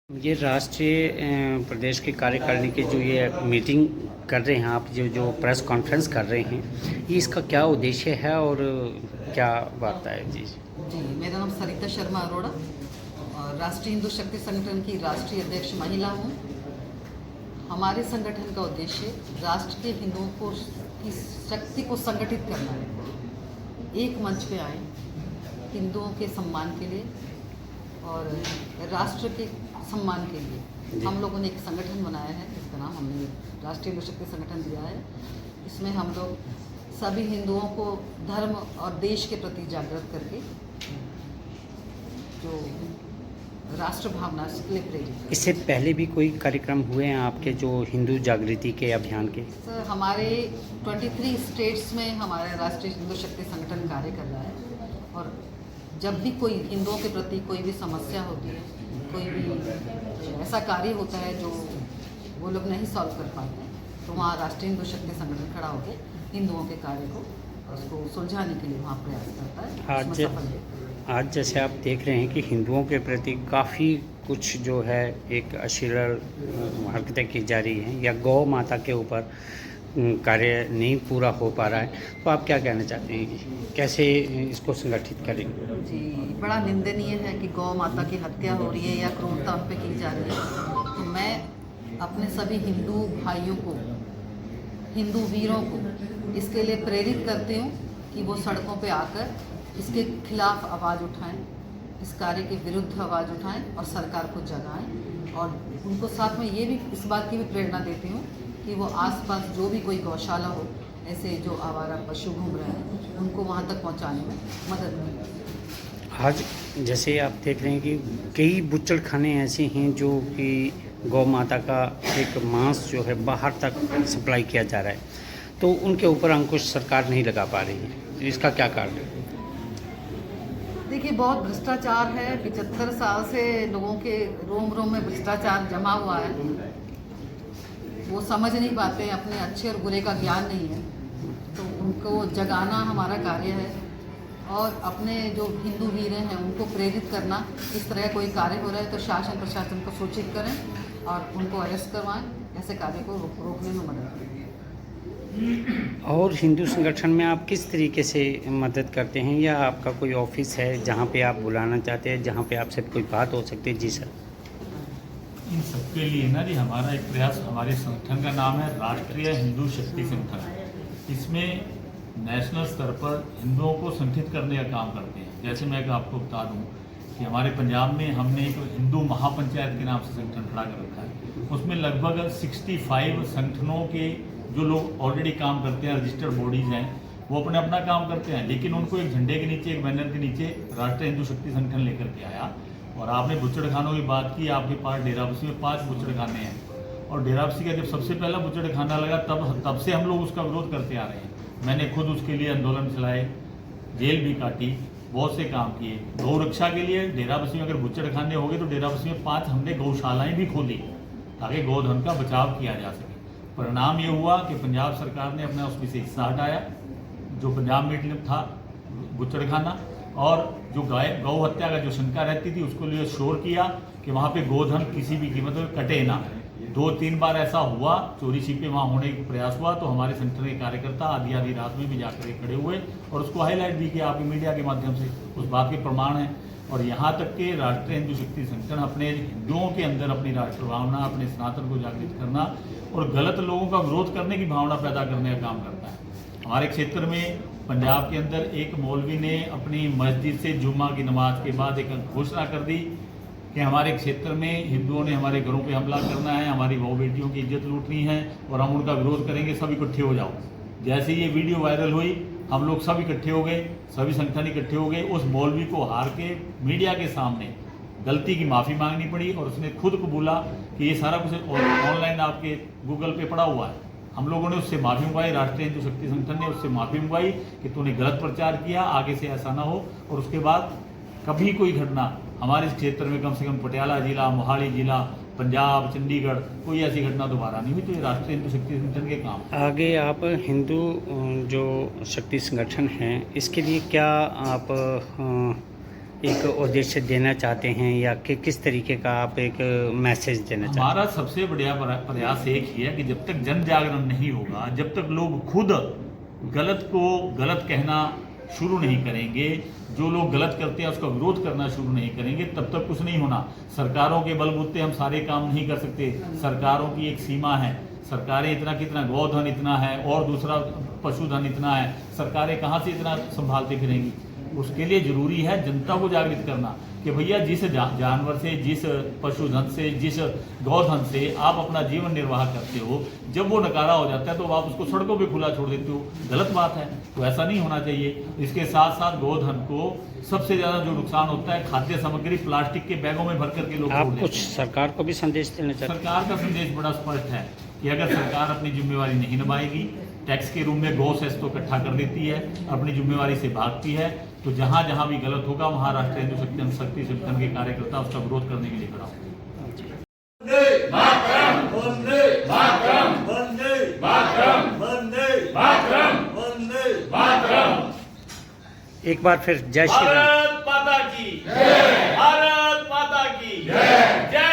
ये राष्ट्रीय प्रदेश के कार्यकारिणी की जो ये मीटिंग कर रहे हैं आप, जो प्रेस कॉन्फ्रेंस कर रहे हैं, ये इसका क्या उद्देश्य है और क्या वार्ता है? जी जी, मेरा नाम सरिता शर्मा अरोड़ा और राष्ट्रीय हिंदू शक्ति संगठन की राष्ट्रीय अध्यक्ष महिला हूँ। हमारे संगठन का उद्देश्य राष्ट्र के हिंदुओं को की शक्ति को संगठित करना है। एक मंच पे आए हिंदुओं के सम्मान के लिए और राष्ट्र के सम्मान के लिए हम लोगों ने एक संगठन बनाया है, जिसका नाम हमने राष्ट्रीय हिंदू शक्ति संगठन दिया है। इसमें हम लोग सभी हिंदुओं को धर्म और देश के प्रति जागृत करके जो राष्ट्र भावना के लिए प्रेरित। इससे पहले भी कोई कार्यक्रम हुए हैं आपके जो हिंदू जागृति के अभियान के? सर, हमारे 23 स्टेट्स में हमारा राष्ट्रीय हिंदू शक्ति संगठन कार्य कर रहा है और जब भी कोई हिंदुओं के प्रति कोई भी समस्या होती है, कोई भी ऐसा कार्य होता है जो वो लोग नहीं सॉल्व कर पाते हैं, तो वहाँ राष्ट्रीय हिंदू शक्ति संगठन खड़ा होकर हिंदुओं के कार्य को उसको सुलझाने के लिए वहाँ प्रयास करता है। आज जैसे आप देख रहे हैं कि हिंदुओं के प्रति काफ़ी कुछ जो है एक अश्लील हरकतें की जा रही हैं या गौ माता के ऊपर कार्य नहीं पूरा हो पा रहा है, तो आप क्या कहना चाहते हैं कि कैसे इसको संगठित करेंगे? जी, बड़ा निंदनीय है कि गौ माता की हत्या हो रही है या क्रूरता उन पर की जा रही है। तो मैं अपने सभी हिंदू भाइयों को, हिंदू वीरों को इसके लिए प्रेरित करती हूँ कि वो सड़कों पे आकर इसके खिलाफ आवाज़ उठाएं, इस कार्य के विरुद्ध आवाज़ उठाएं और सरकार को जगाएं। और उनको साथ में ये भी इस बात की भी प्रेरणा देती हूँ कि वो आसपास जो भी कोई गौशाला हो, ऐसे जो आवारा पशु घूम रहे हैं, उनको वहाँ तक पहुँचाने में मदद करें। आज जैसे आप देख रहे हैं कि कई बुच्चड़ खाने ऐसे हैं जो कि गौ माता का एक मांस जो है बाहर तक सप्लाई किया जा रहा है, तो उनके ऊपर अंकुश सरकार नहीं लगा पा रही है। इसका क्या कारण है? देखिए, बहुत भ्रष्टाचार है। 75 साल से लोगों के रोम रोम में भ्रष्टाचार जमा हुआ है। वो समझ नहीं पाते, अपने अच्छे और बुरे का ज्ञान नहीं है, तो उनको जगाना हमारा कार्य है और अपने जो हिंदू वीर हैं उनको प्रेरित करना। इस तरह कोई कार्य हो रहा है तो शासन प्रशासन को सूचित करें और उनको अरेस्ट करवाएं, ऐसे कार्य को रोकने में मदद करें। और हिंदू संगठन में आप किस तरीके से मदद करते हैं, या आपका कोई ऑफिस है जहां पे आप बुलाना चाहते हैं, जहां पे आपसे कोई बात हो सकती है? जी सर। इन सबके लिए ना जी हमारा एक प्रयास, हमारे संगठन का नाम है राष्ट्रीय हिंदू शक्ति संगठन। इसमें नेशनल स्तर पर हिंदुओं को संगठित करने का काम करते हैं। जैसे मैं आपको बता दूं कि हमारे पंजाब में हमने एक हिंदू महापंचायत के नाम से संगठन खड़ा कर रखा है। उसमें लगभग 65 संगठनों के जो लोग ऑलरेडी काम करते हैं, रजिस्टर्ड बॉडीज़ हैं, वो अपने अपना काम करते हैं, लेकिन उनको एक झंडे के नीचे, एक बैनर के नीचे राष्ट्रीय हिंदू शक्ति संगठन लेकर के आया। और आपने बुच्चड़ खानों की बात की, आपके पास डेराबस्सी में 5 बुच्चड़ खाने हैं और डेराबस्सी का जब सबसे पहला बुच्चड़ खाना लगा तब से हम लोग उसका विरोध करते आ रहे हैं। मैंने खुद उसके लिए आंदोलन चलाए, जेल भी काटी, बहुत से काम किए। गौ रक्षा के लिए डेराबस्सी में अगर बुच्चड़ खाने हो गए तो डेराबस्सी में 5 हमने गौशालाएँ भी खोली ताकि गौधन का बचाव किया जा सके। परिणाम ये हुआ कि पंजाब सरकार ने अपना उसमें से हिस्सा हटाया, जो पंजाब में था बुच्चड़खाना, और जो गौ हत्या का जो शंका रहती थी उसको लिए शोर किया कि वहाँ पे गोधन किसी भी कीमत में कटे ना। 2-3 बार ऐसा हुआ, चोरी छिपे वहाँ होने का प्रयास हुआ, तो हमारे संगठन के कार्यकर्ता आधी रात में भी जाकर खड़े हुए और उसको हाईलाइट भी किया आपकी मीडिया के माध्यम से। उस बात के प्रमाण है। और यहाँ तक के राष्ट्रीय हिंदू शक्ति संगठन अपने हिंदुओं के अंदर अपनी राष्ट्र भावना, अपने सनातन को जागृत करना और गलत लोगों का विरोध करने की भावना पैदा करने का काम करता है। हमारे क्षेत्र में पंजाब के अंदर एक मौलवी ने अपनी मस्जिद से जुम्मा की नमाज के बाद एक घोषणा कर दी कि हमारे क्षेत्र में हिंदुओं ने हमारे घरों पे हमला करना है, हमारी बहु बेटियों की इज्जत लूटनी है और हम उनका विरोध करेंगे, सब इकट्ठे हो जाओ। जैसे ये वीडियो वायरल हुई, हम लोग सब इकट्ठे हो गए, सभी संगठन इकट्ठे हो गए। उस मौलवी को हार के मीडिया के सामने गलती की माफ़ी मांगनी पड़ी और उसने खुद कबूला कि ये सारा कुछ ऑनलाइन आपके गूगल पे पड़ा हुआ है। हम लोगों ने उससे माफ़ी मंगवाई, राष्ट्रीय हिंदू शक्ति संगठन ने उससे माफ़ी मंगवाई कि तूने गलत प्रचार किया, आगे से ऐसा ना हो। और उसके बाद कभी कोई घटना हमारे इस क्षेत्र में, कम से कम पटियाला जिला, मोहाली जिला, पंजाब, चंडीगढ़, कोई ऐसी घटना दोबारा नहीं हुई। तो ये राष्ट्रीय हिंदू शक्ति संगठन के काम। आगे आप हिंदू जो शक्ति संगठन हैं, इसके लिए क्या आप एक उद्देश्य देना चाहते हैं, या कि किस तरीके का आप एक मैसेज देना चाहते हैं? हमारा सबसे बढ़िया प्रयास एक ही है कि जब तक जन जागरण नहीं होगा, जब तक लोग खुद गलत को गलत कहना शुरू नहीं करेंगे, जो लोग गलत करते हैं उसका विरोध करना शुरू नहीं करेंगे, तब तक कुछ नहीं होना। सरकारों के बलबूते हम सारे काम नहीं कर सकते। सरकारों की एक सीमा है। सरकारें इतना कितना गोधन इतना है और दूसरा पशुधन इतना है, सरकारें कहाँ से इतना संभालते फिरेंगी? उसके लिए जरूरी है जनता को जागृत करना कि भैया जिस जानवर से, जिस पशुधन से, जिस गौधन से आप अपना जीवन निर्वाह करते हो, जब वो नकारा हो जाता है तो आप उसको सड़कों पे खुला छोड़ देते हो। गलत बात है, तो ऐसा नहीं होना चाहिए। इसके साथ साथ गौधन को सबसे ज़्यादा जो नुकसान होता है, खाद्य सामग्री प्लास्टिक के बैगों में भर करके लोग आप कुछ सरकार को भी संदेश देना चाहते हैं? सरकार का संदेश बड़ा स्पष्ट है कि अगर सरकार अपनी जिम्मेवारी नहीं निभाएगी, टैक्स के रूप में गौ सेस तो इकट्ठा कर देती है, अपनी जिम्मेवारी से भागती है, तो जहाँ जहाँ भी गलत होगा वहाँ राष्ट्रीय हिंदू शक्ति संगठन के कार्यकर्ता उसका विरोध करने के लिए खड़ा होंगे। एक बार फिर जय श्री राम। भारत माता की जय। भारत माता की जय।